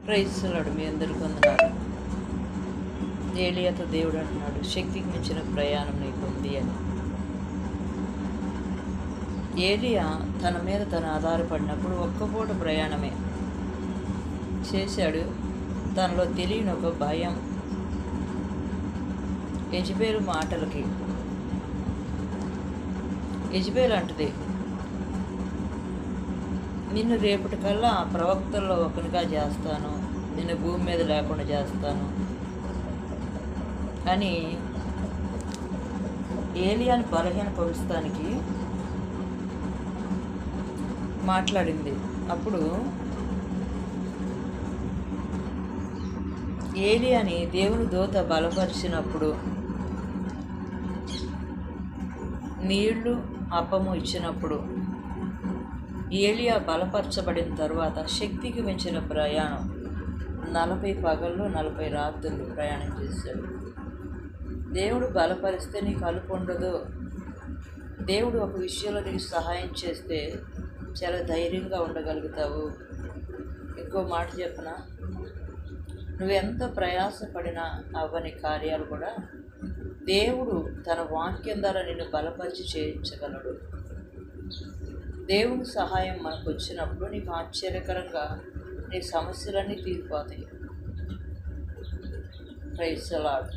ప్రైజ్లాడు మీ అందరికీ వందనాలు. ఏలియాతో దేవుడు అంటున్నాడు, శక్తికి మించిన ప్రయాణం నీకుంది అని. ఏలియా తన మీద తను ఆధారపడినప్పుడు ఒక్క పూట ప్రయాణమే చేశాడు. తనలో తెలియని ఒక భయం, యెజబెలు మాటలకి. యెజబెలు అంటది, నిన్ను రేపటికల్లా ఆ ప్రవక్తల్లో ఒకనిగా చేస్తాను, నిన్ను భూమి మీద లేకుండా చేస్తాను అని ఏలియాని బలహీనపరుస్తానికి మాట్లాడింది. అప్పుడు ఏలియాని దేవుని దూత బలపరిచినప్పుడు, నీళ్లు అప్పము ఇచ్చినప్పుడు, ఏలియా బలపరచబడిన తర్వాత శక్తికి మించిన ప్రయాణం 40 పగళ్ళు 40 రాత్రులు ప్రయాణం చేశాడు. దేవుడు బలపరిస్తే నీకు అలుపు ఉండదు. దేవుడు ఒక విషయంలో నీకు సహాయం చేస్తే చాలా ధైర్యంగా ఉండగలుగుతావు. ఇంకో మాట చెప్పనా, నువ్వెంత ప్రయాసపడినా అవ్వని కార్యాలు కూడా దేవుడు తన వాక్యం ద్వారా నిన్ను బలపరిచి చేయించగలడు. దేవుని సహాయం మనకు వచ్చినప్పుడు నీకు ఆశ్చర్యకరంగా నీ సమస్యలన్నీ తీరిపోతాయి. Praise the lord.